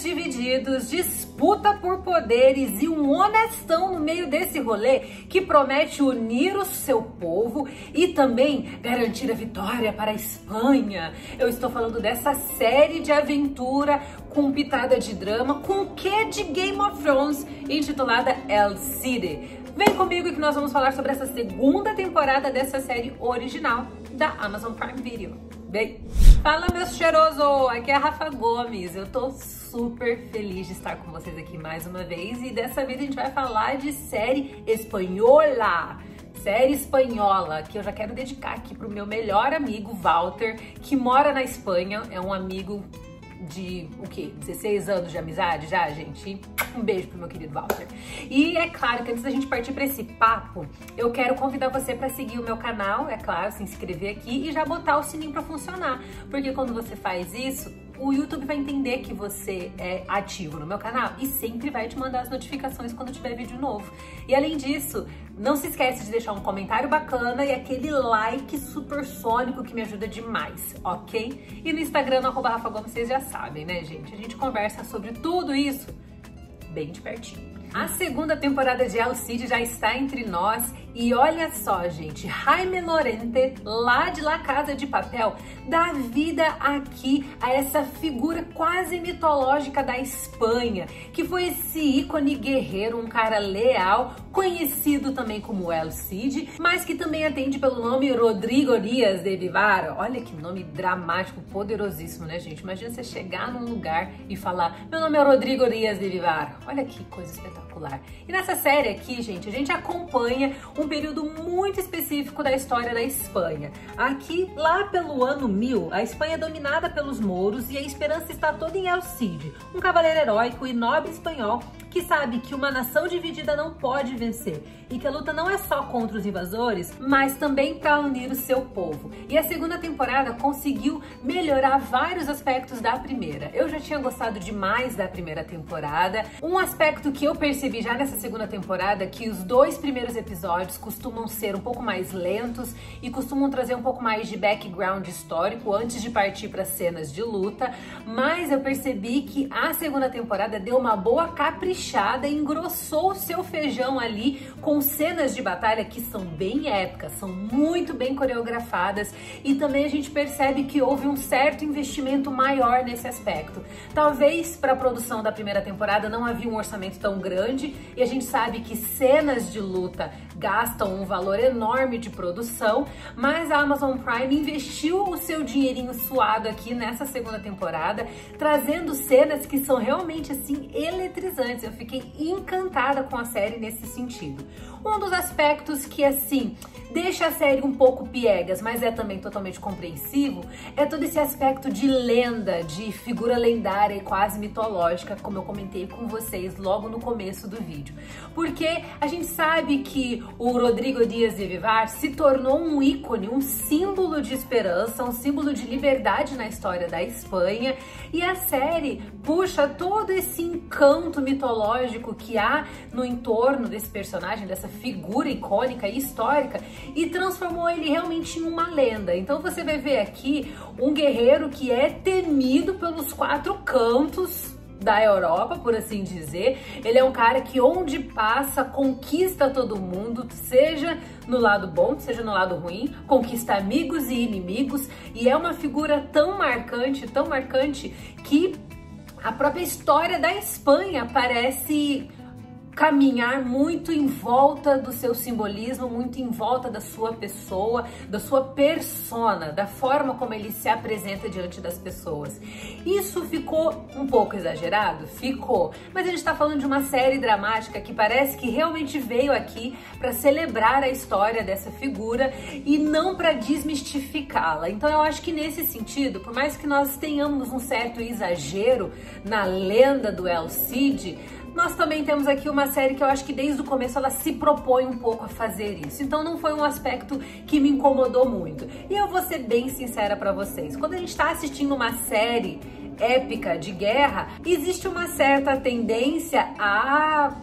divididos, disputa por poderes e um honestão no meio desse rolê que promete unir o seu povo e também garantir a vitória para a Espanha. Eu estou falando dessa série de aventura com pitada de drama, com o quê de Game of Thrones, intitulada El Cid. Vem comigo que nós vamos falar sobre essa segunda temporada dessa série original da Amazon Prime Video. Bem, fala meus cheirosos, aqui é a Rafa Gomes, eu tô super feliz de estar com vocês aqui mais uma vez e dessa vez a gente vai falar de série espanhola. Série espanhola, que eu já quero dedicar aqui pro meu melhor amigo Walter, que mora na Espanha, é um amigo de, 16 anos de amizade já, gente? Um beijo pro meu querido Walter. E é claro que antes da gente partir para esse papo, eu quero convidar você para seguir o meu canal, é claro, se inscrever aqui e já botar o sininho para funcionar, porque quando você faz isso, o YouTube vai entender que você é ativo no meu canal e sempre vai te mandar as notificações quando tiver vídeo novo. E além disso, não se esquece de deixar um comentário bacana e aquele like supersônico que me ajuda demais, ok? E no Instagram, no @Rafa Gomes, vocês já sabem, né, gente? A gente conversa sobre tudo isso bem de pertinho. A segunda temporada de El Cid já está entre nós e olha só, gente, Jaime Lorente, lá de La Casa de Papel, dá vida aqui a essa figura quase mitológica da Espanha, que foi esse ícone guerreiro, um cara leal, conhecido também como El Cid, mas que também atende pelo nome Rodrigo Díaz de Vivar. Olha que nome dramático, poderosíssimo, né, gente? Imagina você chegar num lugar e falar: meu nome é Rodrigo Díaz de Vivar. Olha que coisa espetacular. E nessa série aqui, gente, a gente acompanha um período muito específico da história da Espanha. Aqui, lá pelo ano 1000, a Espanha é dominada pelos mouros e a esperança está toda em El Cid, um cavaleiro heróico e nobre espanhol que sabe que uma nação dividida não pode vencer e que a luta não é só contra os invasores, mas também para unir o seu povo. E a segunda temporada conseguiu melhorar vários aspectos da primeira. Eu já tinha gostado demais da primeira temporada. Um aspecto que eu percebi já nessa segunda temporada é que os dois primeiros episódios costumam ser um pouco mais lentos e costumam trazer um pouco mais de background histórico antes de partir para cenas de luta, mas eu percebi que a segunda temporada deu uma boa caprichada e engrossou o seu feijão ali com cenas de batalha que são bem épicas, são muito bem coreografadas e também a gente percebe que houve um certo investimento maior nesse aspecto. Talvez para a produção da primeira temporada não havia um orçamento tão grande e a gente sabe que cenas de luta gastam um valor enorme de produção, mas a Amazon Prime investiu o seu dinheirinho suado aqui nessa segunda temporada, trazendo cenas que são realmente assim eletrizantes. Eu fiquei encantada com a série nesse sentido. Um dos aspectos que assim deixa a série um pouco piegas, mas é também totalmente compreensivo, é todo esse aspecto de lenda, de figura lendária e quase mitológica, como eu comentei com vocês logo no começo do vídeo. Porque a gente sabe que o Rodrigo Díaz de Vivar se tornou um ícone, um símbolo de esperança, um símbolo de liberdade na história da Espanha, e a série puxa todo esse encanto mitológico que há no entorno desse personagem, dessa figura icônica e histórica, e transformou ele realmente em uma lenda. Então você vai ver aqui um guerreiro que é temido pelos quatro cantos da Europa, por assim dizer. Ele é um cara que onde passa conquista todo mundo, seja no lado bom, seja no lado ruim, conquista amigos e inimigos, e é uma figura tão marcante que a própria história da Espanha parece caminhar muito em volta do seu simbolismo, muito em volta da sua pessoa, da sua persona, da forma como ele se apresenta diante das pessoas. Isso ficou um pouco exagerado? Ficou. Mas a gente está falando de uma série dramática que parece que realmente veio aqui para celebrar a história dessa figura e não para desmistificá-la. Então eu acho que nesse sentido, por mais que nós tenhamos um certo exagero na lenda do El Cid, nós também temos aqui uma série que eu acho que desde o começo ela se propõe um pouco a fazer isso. Então não foi um aspecto que me incomodou muito. E eu vou ser bem sincera pra vocês. Quando a gente tá assistindo uma série épica de guerra, existe uma certa tendência a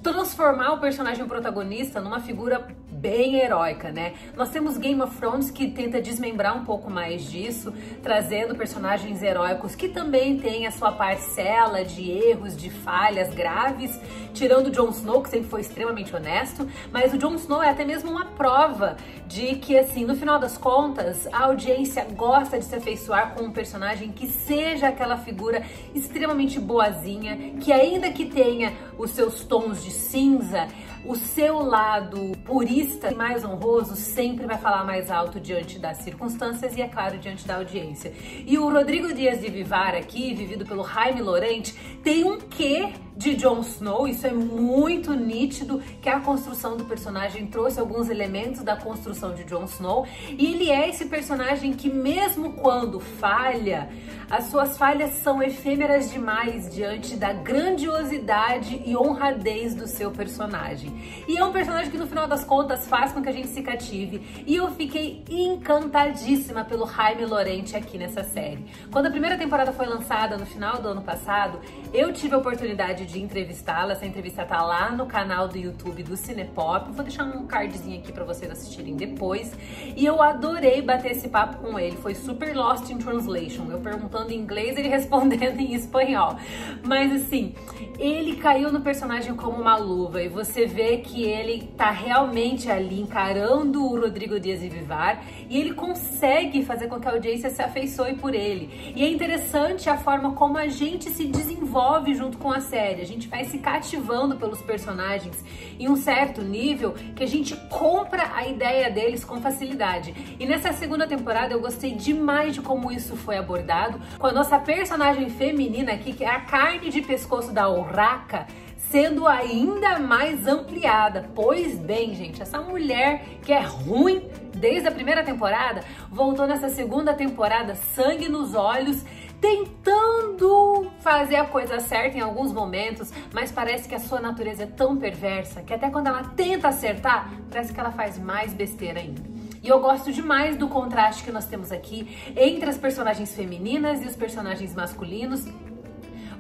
transformar o personagem protagonista numa figura bem heróica, né? Nós temos Game of Thrones, que tenta desmembrar um pouco mais disso, trazendo personagens heróicos que também têm a sua parcela de erros, de falhas graves, tirando o Jon Snow, que sempre foi extremamente honesto, mas o Jon Snow é até mesmo uma prova de que, assim, no final das contas, a audiência gosta de se afeiçoar com um personagem que seja aquela figura extremamente boazinha, que ainda que tenha os seus tons de cinza, o seu lado purista e mais honroso sempre vai falar mais alto diante das circunstâncias e, é claro, diante da audiência. E o Rodrigo Dias de Vivar aqui, vivido pelo Jaime Lorente, tem um quê de Jon Snow, isso é muito nítido, que a construção do personagem trouxe alguns elementos da construção de Jon Snow, e ele é esse personagem que, mesmo quando falha, as suas falhas são efêmeras demais diante da grandiosidade e honradez do seu personagem. E é um personagem que, no final das contas, faz com que a gente se cative, e eu fiquei encantadíssima pelo Jaime Lorente aqui nessa série. Quando a primeira temporada foi lançada no final do ano passado, eu tive a oportunidade de entrevistá-la. Essa entrevista tá lá no canal do YouTube do Cinepop. Vou deixar um cardzinho aqui para vocês assistirem depois. E eu adorei bater esse papo com ele. Foi super lost in translation. Eu perguntando em inglês, ele respondendo em espanhol. Mas assim, ele caiu no personagem como uma luva. E você vê que ele tá realmente ali encarando o Rodrigo Dias de Vivar. E ele consegue fazer com que a audiência se afeiçoe por ele. E é interessante a forma como a gente se desenvolve junto com a série. A gente vai se cativando pelos personagens em um certo nível que a gente compra a ideia deles com facilidade. E nessa segunda temporada eu gostei demais de como isso foi abordado, com a nossa personagem feminina aqui, que é a carne de pescoço da Urraca, sendo ainda mais ampliada. Pois bem, gente, essa mulher que é ruim desde a primeira temporada, voltou nessa segunda temporada sangue nos olhos, tentando fazer a coisa certa em alguns momentos, mas parece que a sua natureza é tão perversa que até quando ela tenta acertar, parece que ela faz mais besteira ainda. E eu gosto demais do contraste que nós temos aqui entre as personagens femininas e os personagens masculinos,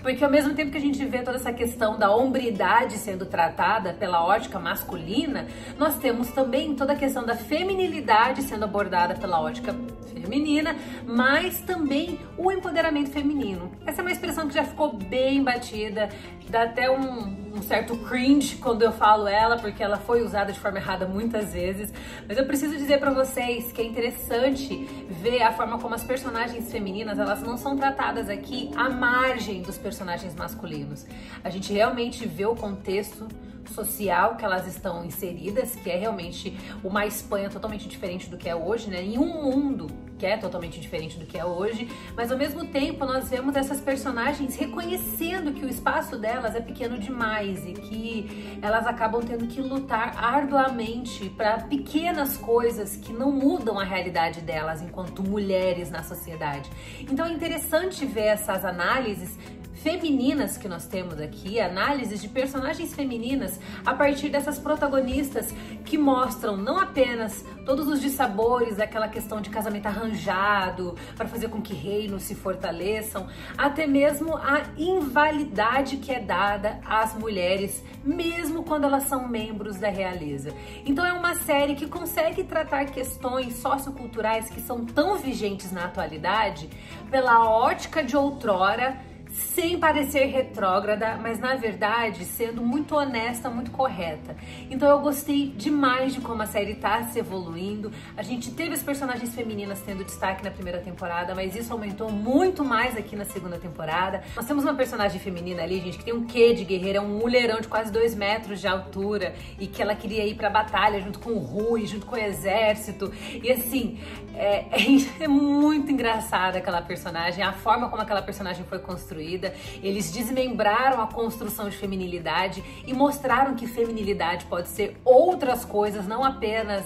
porque ao mesmo tempo que a gente vê toda essa questão da hombridade sendo tratada pela ótica masculina, nós temos também toda a questão da feminilidade sendo abordada pela ótica feminina, mas também o empoderamento feminino. Essa é uma expressão que já ficou bem batida, dá até um certo cringe quando eu falo ela, porque ela foi usada de forma errada muitas vezes, mas eu preciso dizer pra vocês que é interessante ver a forma como as personagens femininas, elas não são tratadas aqui à margem dos personagens masculinos. A gente realmente vê o contexto social que elas estão inseridas, que é realmente uma Espanha totalmente diferente do que é hoje, né? Em um mundo que é totalmente diferente do que é hoje, mas ao mesmo tempo nós vemos essas personagens reconhecendo que o espaço delas é pequeno demais e que elas acabam tendo que lutar arduamente para pequenas coisas que não mudam a realidade delas enquanto mulheres na sociedade. Então é interessante ver essas análises femininas que nós temos aqui, análises de personagens femininas a partir dessas protagonistas que mostram não apenas todos os dissabores daquela questão de casamento arranjado para fazer com que reinos se fortaleçam, até mesmo a invalidade que é dada às mulheres, mesmo quando elas são membros da realeza. Então é uma série que consegue tratar questões socioculturais que são tão vigentes na atualidade pela ótica de outrora, sem parecer retrógrada, mas na verdade sendo muito honesta, muito correta. Então eu gostei demais de como a série tá se evoluindo. A gente teve as personagens femininas tendo destaque na primeira temporada, mas isso aumentou muito mais aqui na segunda temporada. Nós temos uma personagem feminina ali, gente, que tem um quê de guerreira, é um mulherão de quase 2 metros de altura e que ela queria ir pra batalha junto com o Rui, junto com o exército. E assim, é muito engraçada aquela personagem, a forma como aquela personagem foi construída. Eles desmembraram a construção de feminilidade e mostraram que feminilidade pode ser outras coisas, não apenas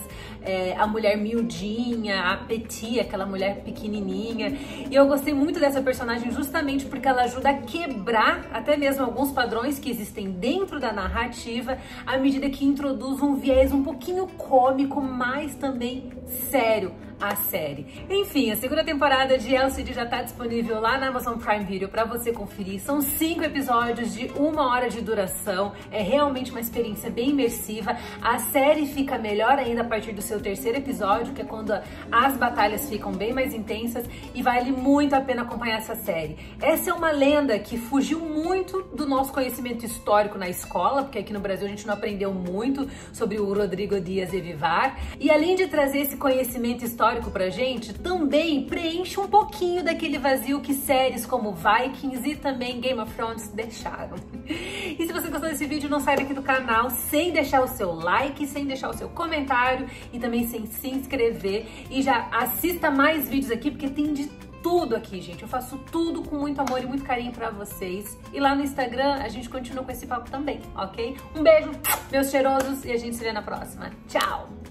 a mulher miudinha, a petit, aquela mulher pequenininha. E eu gostei muito dessa personagem justamente porque ela ajuda a quebrar até mesmo alguns padrões que existem dentro da narrativa à medida que introduz um viés um pouquinho cômico, mas também sério a série. Enfim, a segunda temporada de LCD já tá disponível lá na Amazon Prime Video pra você conferir. São 5 episódios de 1 hora de duração. É realmente uma experiência bem imersiva. A série fica melhor ainda a partir do seu 3º episódio, que é quando as batalhas ficam bem mais intensas, e vale muito a pena acompanhar essa série. Essa é uma lenda que fugiu muito do nosso conhecimento histórico na escola, porque aqui no Brasil a gente não aprendeu muito sobre o Rodrigo Díaz de Vivar. E além de trazer esse conhecimento histórico pra gente, também preenche um pouquinho daquele vazio que séries como Vikings e também Game of Thrones deixaram. E se você gostou desse vídeo, não sai daqui do canal sem deixar o seu like, sem deixar o seu comentário e também sem se inscrever. E já assista mais vídeos aqui, porque tem de tudo aqui, gente. Eu faço tudo com muito amor e muito carinho pra vocês. E lá no Instagram a gente continua com esse papo também, ok? Um beijo, meus cheirosos, e a gente se vê na próxima. Tchau!